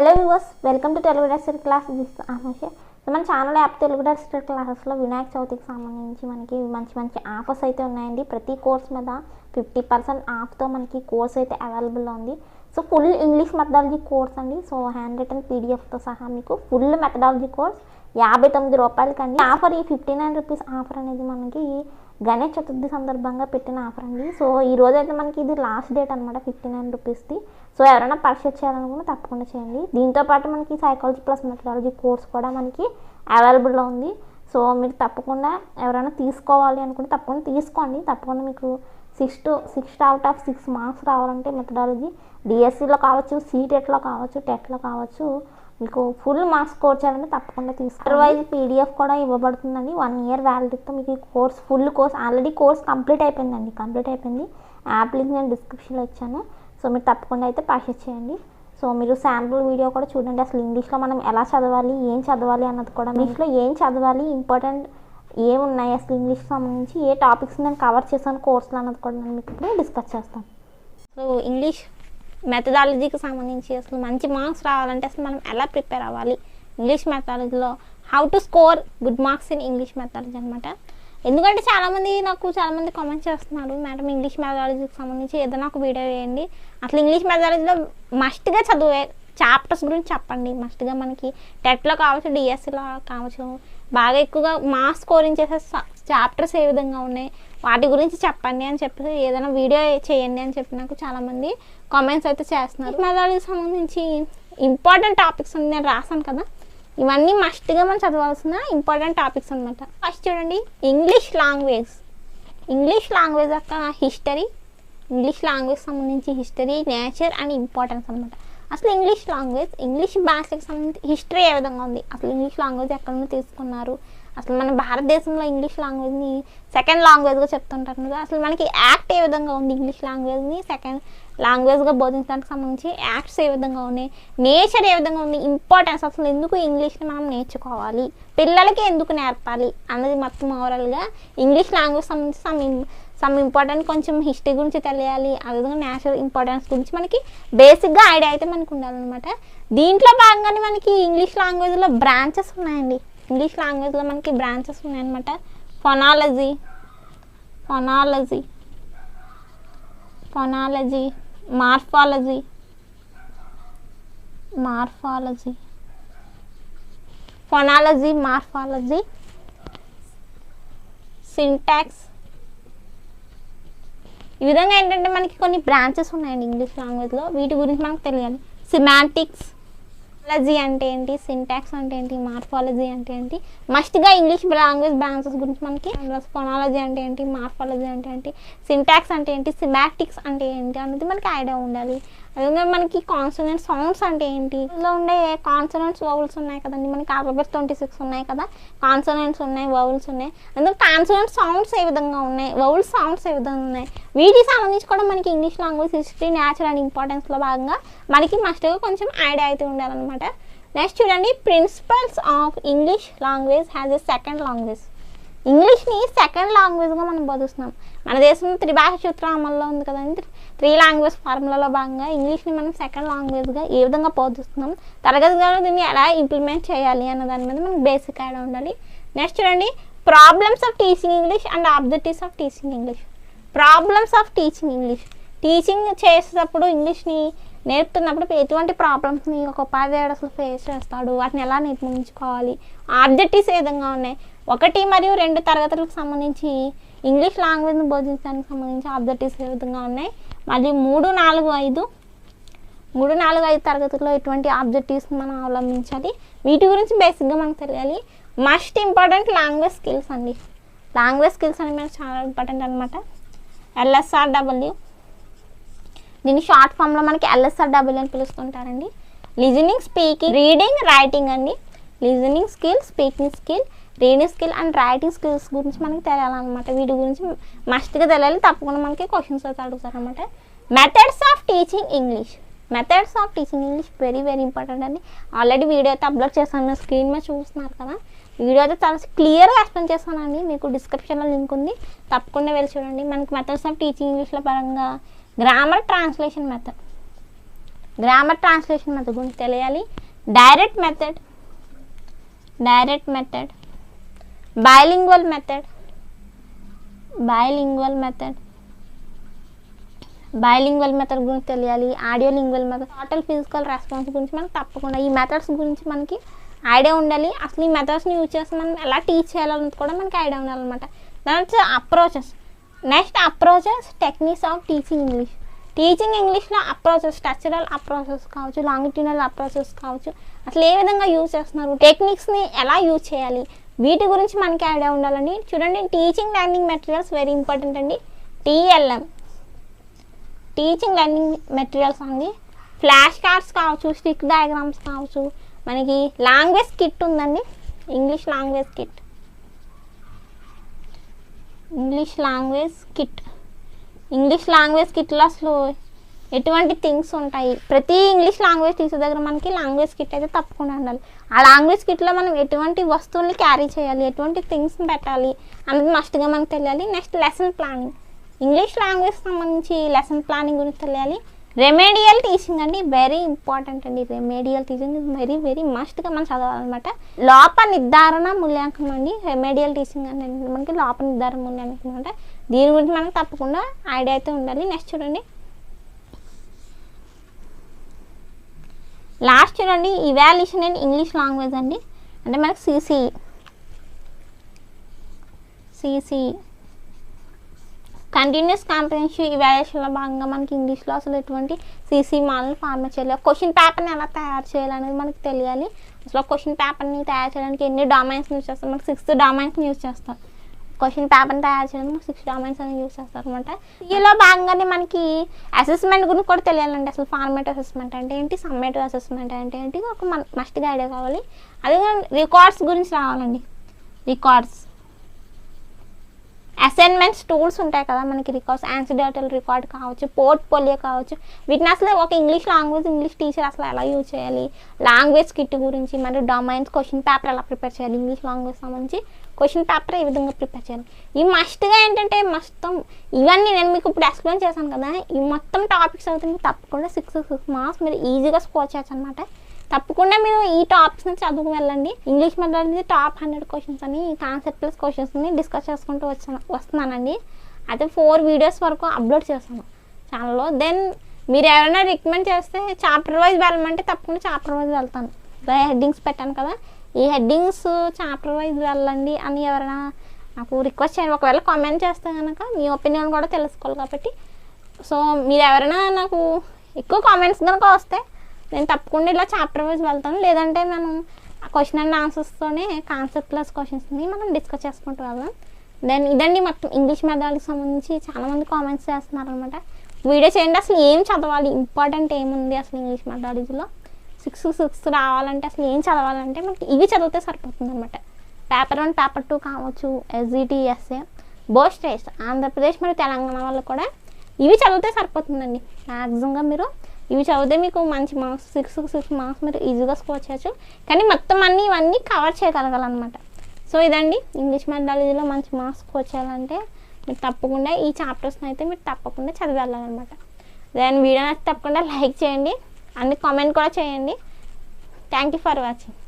Hello viewers, welcome to Telugu Dexter class. This ఆమోషే. So మన channel app Telugu Dexter క్లాసెస్లో వినాయక చవితికి సంబంధించి మనకి మంచి ఆఫర్స్ అయితే ఉన్నాయండి. ప్రతి కోర్స్ మీద 50% ఆఫ్తో మనకి కోర్స్ అయితే అవైలబుల్లో ఉంది. So full English methodology course అండి. సో హ్యాండ్ రిటన్ పీడిఎఫ్తో సహా మీకు ఫుల్ మెథడాలజీ కోర్స్ 59 రూపాయలకండి. ఆఫర్ ఈ 59 రూపీస్ ఆఫర్ అనేది మనకి గణేష్ చతుర్థి సందర్భంగా పెట్టిన ఆఫర్ అండి. సో ఈ రోజు అయితే మనకి ఇది లాస్ట్ డేట్ అనమాట 59 రూపీస్ది. సో ఎవరైనా పర్చేస్ చేయాలనుకుంటే తప్పకుండా చేయండి. దీంతోపాటు మనకి సైకాలజీ ప్లస్ మెథడాలజీ కోర్స్ కూడా మనకి అవైలబుల్లో ఉంది. సో మీరు తప్పకుండా ఎవరైనా తీసుకోవాలి అనుకుంటే తప్పకుండా తీసుకోండి. తప్పకుండా మీకు 6 అవుట్ ఆఫ్ 6 మార్క్స్ రావాలంటే మెథడాలజీ డిఎస్సిలో కావచ్చు, సీటెట్లో కావచ్చు, టెట్లో కావచ్చు, మీకు ఫుల్ మార్క్స్ స్కోర్ చేయాలంటే తప్పకుండా తీసుకోండి. అదర్వైజ్ పీడిఎఫ్ కూడా ఇవ్వబడుతుందండి. 1 ఇయర్ వ్యాలిడిటీతో మీకు course full course already course complete అయిపోయింది. యాప్ లింక్ నేను డిస్క్రిప్షన్లో ఇచ్చాను. సో మీరు తప్పకుండా అయితే పర్చేస్ చేయండి. సో మీరు శాంపుల్ వీడియో కూడా చూడండి. అసలు ఇంగ్లీష్లో మనం ఎలా చదవాలి, ఏం చదవాలి అన్నది కూడా, ఇంగ్లీష్లో ఏం చదవాలి, ఇంపార్టెంట్ ఏమున్నాయి, అసలు ఇంగ్లీష్కి సంబంధించి ఏ టాపిక్స్ నేను కవర్ చేశాను కోర్సులో అన్నది కూడా నేను మీకు ఇప్పుడు డిస్కస్ చేస్తాను. సో ఇంగ్లీష్ మెథడాలజీకి సంబంధించి అసలు మంచి మార్క్స్ రావాలంటే అసలు మనం ఎలా ప్రిపేర్ అవ్వాలి, ఇంగ్లీష్ మెథడాలజీలో how to score good marks in English methodology అనమాట. ఎందుకంటే చాలామంది కామెంట్ చేస్తున్నారు, మేడం ఇంగ్లీష్ మెథడాలజీకి సంబంధించి ఏదైనా ఒక వీడియో వేయండి, అసలు ఇంగ్లీష్ మెథడాలజీలో మస్ట్గా చదివే చాప్టర్స్ గురించి చెప్పండి. మస్ట్గా మనకి టెట్లో కావచ్చు, డిఎస్సిలో కావచ్చు, బాగా ఎక్కువగా మార్క్స్ స్కోరింగ్ చేసే చాప్టర్స్ ఏ విధంగా ఉన్నాయి వాటి గురించి చెప్పండి అని చెప్పి ఏదైనా వీడియో చేయండి అని చెప్పి నాకు చాలామంది కామెంట్స్ అయితే చేస్తున్నారు. మెథడాలజీకి సంబంధించి ఇంపార్టెంట్ టాపిక్స్ అని నేను రాసాను కదా, ఇవన్నీ మస్ట్గా మనం చదవాల్సిన ఇంపార్టెంట్ టాపిక్స్ అనమాట. ఫస్ట్ చూడండి, ఇంగ్లీష్ లాంగ్వేజ్ యొక్క హిస్టరీ, ఇంగ్లీష్ లాంగ్వేజ్ సంబంధించి హిస్టరీ, నేచర్ అండ్ ఇంపార్టెన్స్ అనమాట. అసలు ఇంగ్లీష్ భాషకి సంబంధించి హిస్టరీ ఏ విధంగా ఉంది, అసలు ఇంగ్లీష్ లాంగ్వేజ్ ఎక్కడ నుండి తీసుకున్నారు, అసలు మన భారతదేశంలో ఇంగ్లీష్ లాంగ్వేజ్ని సెకండ్ లాంగ్వేజ్గా చెప్తుంటారు కదా, అసలు మనకి యాక్ట్ ఏ విధంగా ఉంది, ఇంగ్లీష్ లాంగ్వేజ్ని సెకండ్ లాంగ్వేజ్గా బోధించడానికి సంబంధించి యాక్ట్స్ ఏ విధంగా ఉన్నాయి, నేచర్ ఏ విధంగా ఉంది, ఇంపార్టెన్స్ అసలు ఎందుకు ఇంగ్లీష్ని మనం నేర్చుకోవాలి, పిల్లలకి ఎందుకు నేర్పాలి అన్నది మొత్తం ఓవరాల్గా ఇంగ్లీష్ లాంగ్వేజ్ సంబంధించి సమ్ ఇంపార్టెంట్ కొంచెం హిస్టరీ గురించి తెలియాలి, అదేవిధంగా నేచురల్ ఇంపార్టెన్స్ గురించి మనకి బేసిక్గా ఐడియా అయితే మనకు ఉండాలన్నమాట. దీంట్లో భాగంగానే మనకి ఇంగ్లీష్ లాంగ్వేజ్లో బ్రాంచెస్ ఉన్నాయండి. ఇంగ్లీష్ లాంగ్వేజ్లో మనకి బ్రాంచెస్ ఉన్నాయన్నమాట. ఫొనాలజీ, మార్ఫాలజీ, సింటాక్స్, ఈ విధంగా ఏంటంటే మనకి కొన్ని బ్రాంచెస్ ఉన్నాయండి ఇంగ్లీష్ లాంగ్వేజ్లో. వీటి గురించి మనకు తెలియాలి. సిమాంటిక్స్, ఫొనాలజీ అంటే ఏంటి, సింటాక్స్ అంటే ఏంటి, మార్ఫాలజీ అంటే ఏంటి, మస్ట్గా ఇంగ్లీష్ లాంగ్వేజ్ బ్రాంచెస్ గురించి మనకి ఫొనాలజీ అంటే ఏంటి, మార్ఫాలజీ అంటే ఏంటి, సింటాక్స్ అంటే ఏంటి, సిమాంటిక్స్ అంటే ఏంటి అనేది మనకి ఐడియా ఉండాలి. అదేవిధంగా మనకి కాన్సోనెంట్ సౌండ్స్ అంటే ఏంటి, ఇందులో ఉండే కాన్సోనెంట్స్ వౌల్స్ ఉన్నాయి కదండి, మనకి ఆల్ఫాబెట్స్ 26 ఉన్నాయి కదా, కాన్సోనెంట్స్ ఉన్నాయి, వౌల్స్ ఉన్నాయి. అందులో కాన్సోనెంట్ సౌండ్స్ ఏ విధంగా ఉన్నాయి, వౌల్ సౌండ్స్ ఏ విధంగా ఉన్నాయి, వీటికి సంబంధించి కూడా మనకి English language history, nature and ఇంపార్టెన్స్లో భాగంగా మనకి మస్ట్గా కొంచెం ఐడియా అయితే ఉండాలన్నమాట. నెక్స్ట్ చూడండి, principles of English language has a second language. ఇంగ్లీష్ని సెకండ్ లాంగ్వేజ్గా మనం బోధిస్తున్నాం. మన దేశంలో త్రిభాష సూత్రం అమల్లో ఉంది కదండి, 3 లాంగ్వేజ్ ఫార్ములాలో భాగంగా ఇంగ్లీష్ని మనం సెకండ్ లాంగ్వేజ్గా ఏ విధంగా బోధిస్తున్నాం, తరగతిలో దీన్ని ఎలా ఇంప్లిమెంట్ చేయాలి అన్న దాని మీద మనకు బేసిక్ ఐడియా ఉండాలి. నెక్స్ట్ చూడండి, problems of teaching English and objectives of teaching English. Problems of teaching English, teaching చేసేటప్పుడు ఇంగ్లీష్ని నేర్పుతున్నప్పుడు ఎటువంటి ప్రాబ్లమ్స్ని ఒక ఉపాధ్యాయుడు అసలు ఫేస్ చేస్తాడు, వాటిని ఎలా నిర్మించుకోవాలి, ఆబ్జెక్టివ్స్ ఏ విధంగా ఉన్నాయి, 1 మరియు 2 తరగతులకు సంబంధించి ఇంగ్లీష్ లాంగ్వేజ్ని బోధించడానికి సంబంధించి ఆబ్జెక్టివ్స్ ఏ విధంగా ఉన్నాయి, మళ్ళీ 3, 4, 5 తరగతుల్లో ఎటువంటి ఆబ్జెక్టివ్స్ని మనం అవలంబించాలి, వీటి గురించి బేసిక్గా మనకు తెలియాలి. మస్ట్ ఇంపార్టెంట్ లాంగ్వేజ్ స్కిల్స్ అండి. లాంగ్వేజ్ స్కిల్స్ అనేది మనకు చాలా ఇంపార్టెంట్ అనమాట. LSRW, దీన్ని షార్ట్ ఫామ్లో మనకి LSRW అని పిలుస్తుంటారండి. లిజనింగ్, స్పీకింగ్, రీడింగ్, రైటింగ్ అండి. Listening skill, speaking skill, reading skill and writing skills గురించి మనకి తెలియాలన్నమాట. వీటి గురించి మస్ట్గా తెలియాలి, తప్పకుండా మనకి క్వశ్చన్స్ అయితే అడుగుతారనమాట. Methods of teaching English very important అండి. ఆల్రెడీ వీడియో అయితే అప్లోడ్ చేశాను, స్క్రీన్ మీద చూస్తున్నారు కదా, వీడియో అయితే చాలా క్లియర్గా ఎక్స్ప్లెయిన్ చేస్తానండి. మీకు డిస్క్రిప్షన్లో లింక్ ఉంది, తప్పకుండా వెళ్ళి చూడండి. మనకి మెథడ్స్ ఆఫ్ టీచింగ్ ఇంగ్లీష్లో పరంగా grammar, translation method, grammar translation method గురించి తెలియాలి. డైరెక్ట్ మెథడ్, బైలింగ్వల్ మెథడ్, గురించి తెలియాలి. Audio lingual method, total physical response గురించి మనకు తప్పకుండా ఈ మెథడ్స్ గురించి మనకి ఐడియా ఉండాలి. అసలు ఈ మెథడ్స్ని యూజ్ చేసి మనం ఎలా టీచ్ చేయాలన్నది కూడా మనకి ఐడియా ఉండాలన్నమాట. దాని approaches, next approaches, techniques of teaching English. Teaching ఇంగ్లీష్లో అప్రోచెస్, స్ట్రక్చరల్ అప్రోచెస్ కావచ్చు, లాంగిట్యూడనల్ అప్రోచెస్ కావచ్చు, అసలు ఏ విధంగా యూజ్ చేస్తున్నారు, టెక్నిక్స్ని ఎలా యూజ్ చేయాలి, వీటి గురించి మనకి ఐడియా ఉండాలండి. చూడండి, teaching learning materials very important అండి. TLM, టీచింగ్ లెర్నింగ్ మెటీరియల్స్ అండి. ఫ్లాష్ కార్డ్స్ కావచ్చు, స్టిక్ డయాగ్రామ్స్ కావచ్చు, మనకి లాంగ్వేజ్ కిట్ ఉందండి. ఇంగ్లీష్ లాంగ్వేజ్ కిట్లో అసలు ఎటువంటి థింగ్స్ ఉంటాయి, ప్రతి ఇంగ్లీష్ లాంగ్వేజ్ టీచర్ దగ్గర మనకి లాంగ్వేజ్ కిట్ అయితే తప్పకుండా ఉండాలి. ఆ లాంగ్వేజ్ కిట్లో మనం ఎటువంటి వస్తువుల్ని క్యారీ చేయాలి, ఎటువంటి థింగ్స్ని పెట్టాలి అనేది మస్ట్గా మనకు తెలియాలి. Next lesson planning, English language సంబంధించి లెసన్ ప్లానింగ్ గురించి తెలియాలి. రెమెడియల్ టీచింగ్ అండి, వెరీ ఇంపార్టెంట్ అండి. రెమెడియల్ టీచింగ్ వెరీ వెరీ మస్ట్గా మనం చదవాలన్నమాట. లోప నిర్ధారణ మూల్యాంకనం అండి. రెమెడియల్ టీచింగ్ అంటే మనకి లోప నిర్ధారణ మూల్యాంకనం అంటే దీని గురించి మనకు తప్పకుండా ఐడియా అయితే ఉండాలి. నెక్స్ట్ చూడండి, లాస్ట్ చూడండి, ఇవాల్యుయేషన్ ఇన్ ఇంగ్లీష్ లాంగ్వేజ్ అండి. అంటే మనకి CCE కంటిన్యూస్ కాంప్రహెన్సివ్ ఇవాల్యుయేషన్లో భాగంగా మనకి ఇంగ్లీష్లో అసలు ఎటువంటి CCE మోడల్ని ఫార్మేట్ చేయాలి, క్వశ్చన్ పేపర్ని ఎలా తయారు చేయాలనేది మనకి తెలియాలి. అసలు క్వశ్చన్ పేపర్ని తయారు చేయడానికి ఎన్ని డామైన్స్ని యూజ్ చేస్తారు, మనకి 6 డామైన్స్ని యూజ్ చేస్తారు. క్వశ్చన్ పేపర్ని తయారు చేయడానికి 6 డామైన్స్ అని యూజ్ చేస్తారు అనమాట. దీనిలో భాగంగానే మనకి అసెస్మెంట్ గురించి కూడా తెలియాలండి. అసలు ఫార్మేటివ్ అసెస్మెంట్ అంటే ఏంటి, సమ్మేటివ్ అసెస్మెంట్ అంటే ఏంటి, ఒక మస్ట్గా ఐడియా కావాలి. అదే రికార్డ్స్ గురించి రావాలండి. రికార్డ్స్, అసైన్మెంట్స్ టూల్స్ ఉంటాయి కదా మనకి, రికార్డ్స్, యాన్సిడెంటల్ రికార్డ్ కావచ్చు, పోర్ట్ఫోలియో కావచ్చు, వీటిని అసలు ఒక ఇంగ్లీష్ టీచర్ అసలు ఎలా యూజ్ చేయాలి, లాంగ్వేజ్ కిట్ గురించి, మరియు డొమైన్స్, క్వశ్చన్ పేపర్ ఎలా ప్రిపేర్ చేయాలి, ఇంగ్లీష్ లాంగ్వేజ్ సంబంధించి క్వశ్చన్ పేపర్ ఏ విధంగా ప్రిపేర్ చేయాలి, ఈ మస్ట్గా ఏంటంటే మొత్తం ఇవన్నీ నేను మీకు ఇప్పుడు ఎక్స్ప్లెయిన్ చేశాను కదా, ఈ మొత్తం టాపిక్స్ అయితే మీకు తప్పకుండా 6 మార్క్స్ మీరు ఈజీగా స్కోర్ చేయొచ్చు అనమాట. తప్పకుండా మీరు ఈ టాపిక్స్ని చదువుకు వెళ్ళండి. ఇంగ్లీష్ మెథడ్ టాప్ 100 క్వశ్చన్స్ అని, కాన్సెప్ట్ ప్లస్ క్వశ్చన్స్ని డిస్కస్ చేసుకుంటూ వస్తున్నానండి. అయితే 4 వీడియోస్ వరకు అప్లోడ్ చేస్తాను ఛానల్లో. దెన్ మీరు ఎవరైనా రికమెండ్ చేస్తే చాప్టర్ వైజ్ వెళ్ళమంటే తప్పకుండా చాప్టర్ వైజ్ వెళ్తాను. హెడ్డింగ్స్ పెట్టాను కదా, ఈ హెడ్డింగ్స్ చాప్టర్ వైజ్ వెళ్ళండి అని ఎవరైనా నాకు రిక్వెస్ట్ చేయండి. ఒకవేళ కామెంట్ చేస్తే కనుక మీ ఒపీనియన్ కూడా తెలుసుకోవాలి కాబట్టి. సో మీరు ఎవరైనా నాకు ఎక్కువ కామెంట్స్ కనుక వస్తే నేను తప్పకుండా ఇలా చాప్టర్ వైజ్ వెళ్తాను. లేదంటే మనం క్వశ్చన్ అండ్ ఆన్సర్స్తోనే కాన్సెప్ట్ ప్లస్ క్వశ్చన్స్ని మనం డిస్కస్ చేసుకుంటూ వెళ్దాం. దెన్ ఇదండి మొత్తం ఇంగ్లీష్ మెథడ్కి సంబంధించి చాలామంది కామెంట్స్ చేస్తున్నారు అనమాట. వీడియో చేయండి, అసలు ఏం చదవాలి, ఇంపార్టెంట్ ఏముంది అసలు ఇంగ్లీష్ మెథడాలజీలో 6 రావాలంటే అసలు ఏం చదవాలంటే మనకి ఇవి చదివితే సరిపోతుంది అనమాట. పేపర్ 1, పేపర్ 2 కావచ్చు, SGT, SA, both states, Andhra Pradesh మరియు తెలంగాణ వాళ్ళు కూడా ఇవి చదివితే సరిపోతుందండి. మ్యాక్సిమంగా మీరు ఇవి చదివితే మీకు మంచి మార్క్స్ 6 మార్క్స్ మీరు ఈజీగా స్కోర్ చేయొచ్చు. కానీ మొత్తం ఇవన్నీ కవర్ చేయగలగాలన్నమాట. సో ఇదండి ఇంగ్లీష్ మెథడాలజీలో మంచి మార్క్స్ స్కోర్ చేయాలంటే మీరు తప్పకుండా ఈ చాప్టర్స్ని అయితే మీరు తప్పకుండా చదివి వెళ్ళాలన్నమాట. దెన్ వీడియో నచ్చితే తప్పకుండా లైక్ చేయండి అండ్ కామెంట్ కూడా చేయండి. Thank you for watching.